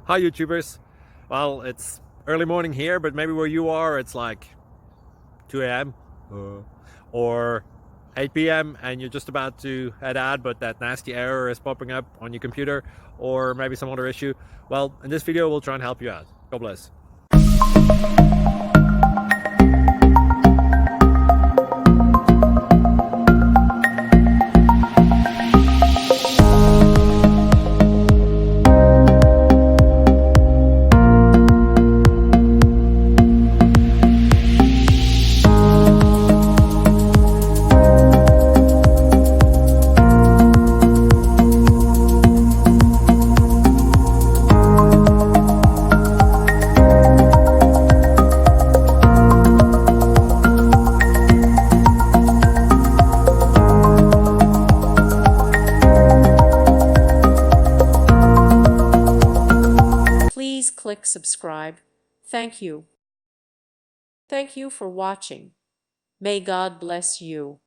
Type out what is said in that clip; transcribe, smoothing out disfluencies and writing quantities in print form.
Hi YouTubers. Well, it's early morning here, but maybe where you are it's like 2 a.m. Or 8 p.m. and you're just about to head out, but that nasty error is popping up on your computer, or maybe some other issue. Well, in this video we'll try and help you out. God bless. Please click subscribe. Thank you. Thank you for watching. May God bless you.